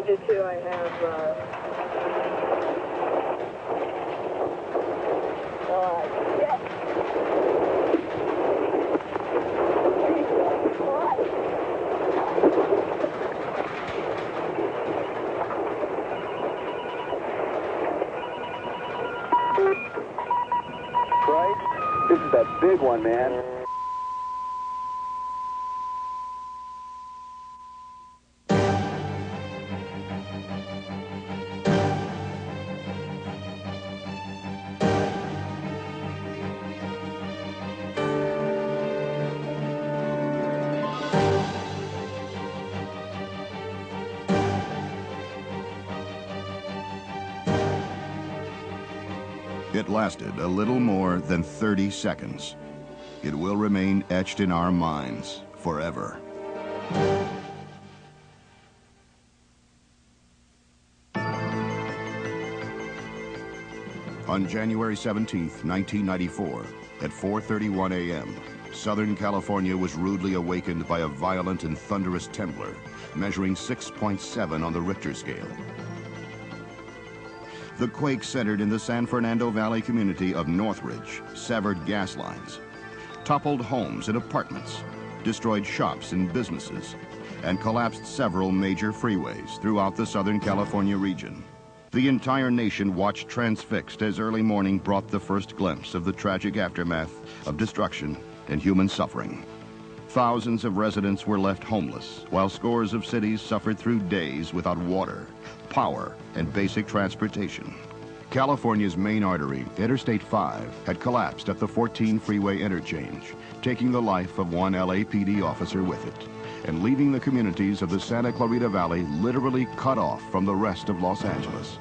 you too. I have, yes. Right? This is that big one, man. It lasted a little more than 30 seconds. It will remain etched in our minds forever. On January 17, 1994, at 4:31 a.m., Southern California was rudely awakened by a violent and thunderous temblor, measuring 6.7 on the Richter scale. The quake centered in the San Fernando Valley community of Northridge, severed gas lines, toppled homes and apartments, destroyed shops and businesses, and collapsed several major freeways throughout the Southern California region. The entire nation watched transfixed as early morning brought the first glimpse of the tragic aftermath of destruction and human suffering. Thousands of residents were left homeless, while scores of cities suffered through days without water, power, and basic transportation. California's main artery, Interstate 5, had collapsed at the 14 freeway interchange, taking the life of one LAPD officer with it, and leaving the communities of the Santa Clarita Valley literally cut off from the rest of Los Angeles.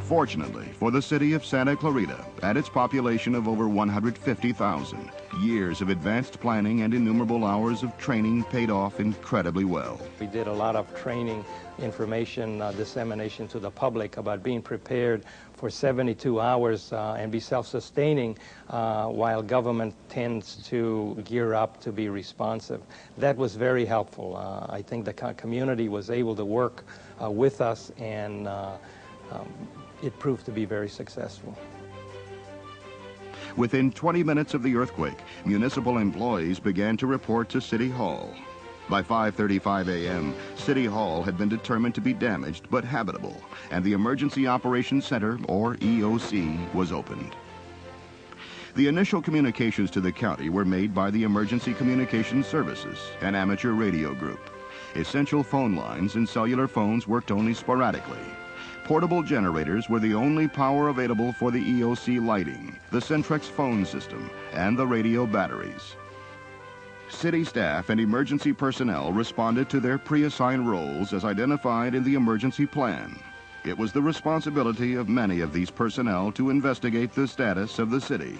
Fortunately for the city of Santa Clarita and its population of over 150,000, years of advanced planning and innumerable hours of training paid off incredibly well. We did a lot of training, information dissemination to the public about being prepared for 72 hours and be self-sustaining while government tends to gear up to be responsive. That was very helpful. I think the community was able to work with us, and it proved to be very successful. Within 20 minutes of the earthquake, municipal employees began to report to City Hall. By 5:35 a.m., City Hall had been determined to be damaged but habitable, and the Emergency Operations Center, or EOC, was opened. The initial communications to the county were made by the Emergency Communications Services, an amateur radio group. Essential phone lines and cellular phones worked only sporadically. Portable generators were the only power available for the EOC lighting, the Centrex phone system, and the radio batteries. City staff and emergency personnel responded to their pre-assigned roles as identified in the emergency plan. It was the responsibility of many of these personnel to investigate the status of the city.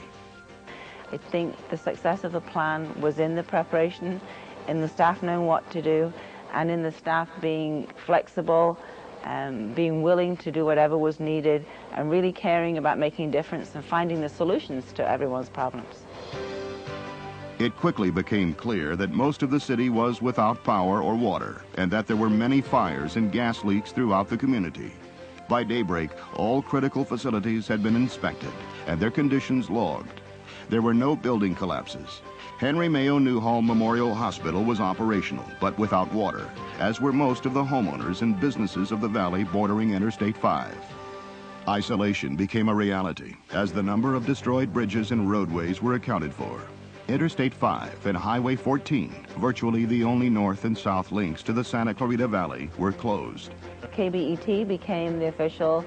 I think the success of the plan was in the preparation, in the staff knowing what to do, and in the staff being flexible, being willing to do whatever was needed, and really caring about making a difference and finding the solutions to everyone's problems. It quickly became clear that most of the city was without power or water, and that there were many fires and gas leaks throughout the community. By daybreak, all critical facilities had been inspected and their conditions logged. There were no building collapses. Henry Mayo Newhall Memorial Hospital was operational, but without water, as were most of the homeowners and businesses of the valley bordering Interstate 5. Isolation became a reality as the number of destroyed bridges and roadways were accounted for. Interstate 5 and Highway 14, virtually the only north and south links to the Santa Clarita Valley, were closed. KBET became the official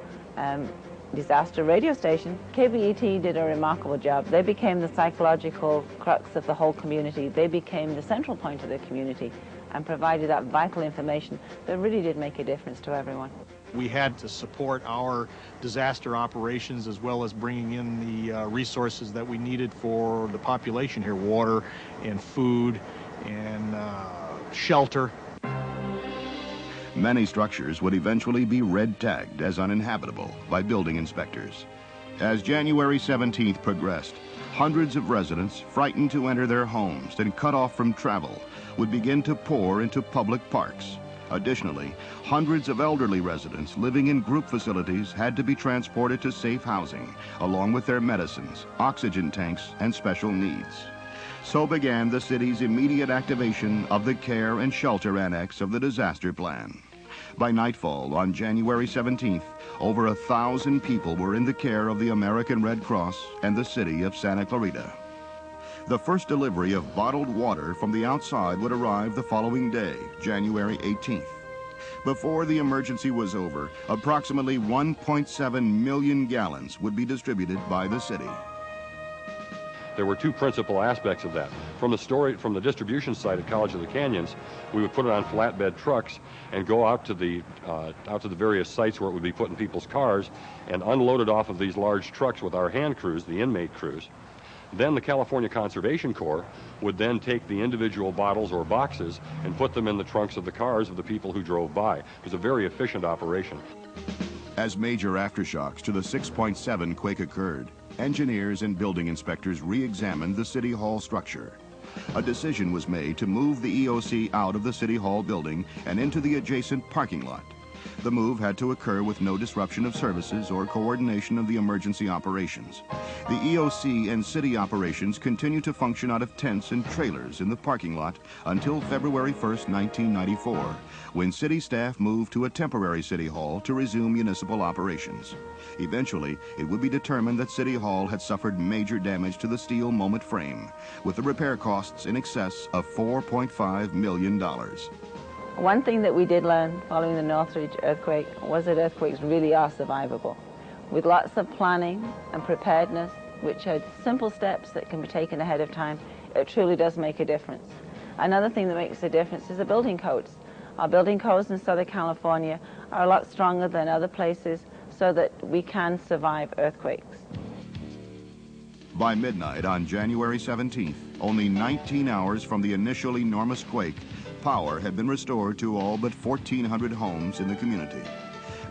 disaster radio station. KBET did a remarkable job. They became the psychological crux of the whole community. They became the central point of the community and provided that vital information that really did make a difference to everyone. We had to support our disaster operations as well as bringing in the resources that we needed for the population here, water and food and shelter. Many structures would eventually be red-tagged as uninhabitable by building inspectors. As January 17th progressed, hundreds of residents, frightened to enter their homes and cut off from travel, would begin to pour into public parks. Additionally, hundreds of elderly residents living in group facilities had to be transported to safe housing, along with their medicines, oxygen tanks, and special needs. So began the city's immediate activation of the Care and Shelter Annex of the disaster plan. By nightfall on January 17th, over 1,000 people were in the care of the American Red Cross and the city of Santa Clarita. The first delivery of bottled water from the outside would arrive the following day, January 18th. Before the emergency was over, approximately 1.7 million gallons would be distributed by the city. There were two principal aspects of that. From the distribution site at College of the Canyons, we would put it on flatbed trucks and go out to the various sites where it would be put in people's cars and unload it off of these large trucks with our hand crews, the inmate crews. Then the California Conservation Corps would then take the individual bottles or boxes and put them in the trunks of the cars of the people who drove by. It was a very efficient operation. As major aftershocks to the 6.7 quake occurred, engineers and building inspectors re-examined the City Hall structure. A decision was made to move the EOC out of the City Hall building and into the adjacent parking lot. The move had to occur with no disruption of services or coordination of the emergency operations. The EOC and city operations continue to function out of tents and trailers in the parking lot until February 1st, 1994, when city staff moved to a temporary City Hall to resume municipal operations. Eventually, it would be determined that City Hall had suffered major damage to the steel moment frame, with the repair costs in excess of $4.5 million. One thing that we did learn following the Northridge earthquake was that earthquakes really are survivable. With lots of planning and preparedness, which are simple steps that can be taken ahead of time, it truly does make a difference. Another thing that makes a difference is the building codes. Our building codes in Southern California are a lot stronger than other places so that we can survive earthquakes. By midnight on January 17th, only 19 hours from the initial enormous quake, power had been restored to all but 1,400 homes in the community.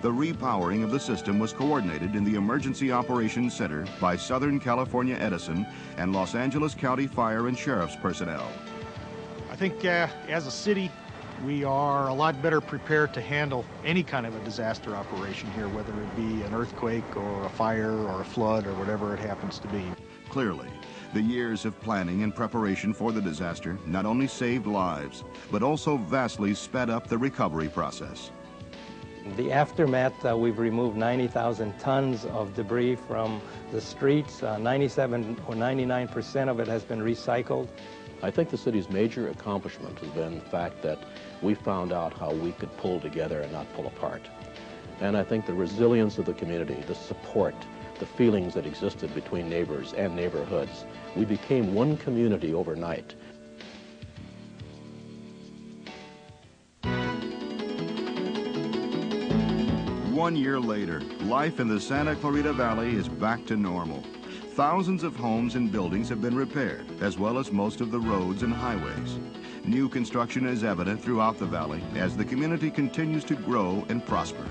The repowering of the system was coordinated in the Emergency Operations Center by Southern California Edison and Los Angeles County Fire and Sheriff's personnel. I think as a city, we are a lot better prepared to handle any kind of a disaster operation here, whether it be an earthquake or a fire or a flood or whatever it happens to be. Clearly, the years of planning and preparation for the disaster not only saved lives, but also vastly sped up the recovery process. The aftermath, we've removed 90,000 tons of debris from the streets. 97 or 99% of it has been recycled. I think the city's major accomplishment has been the fact that we found out how we could pull together and not pull apart. And I think the resilience of the community, the support, the feelings that existed between neighbors and neighborhoods. We became one community overnight. One year later, life in the Santa Clarita Valley is back to normal. Thousands of homes and buildings have been repaired, as well as most of the roads and highways. New construction is evident throughout the valley as the community continues to grow and prosper.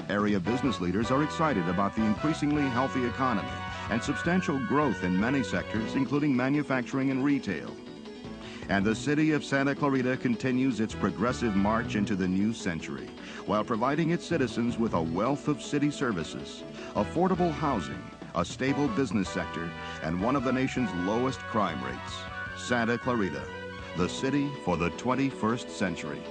Area business leaders are excited about the increasingly healthy economy and substantial growth in many sectors, including manufacturing and retail. And the city of Santa Clarita continues its progressive march into the new century, while providing its citizens with a wealth of city services, affordable housing, a stable business sector, and one of the nation's lowest crime rates. Santa Clarita, the city for the 21st century.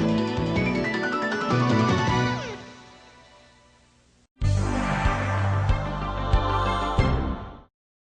Canyon.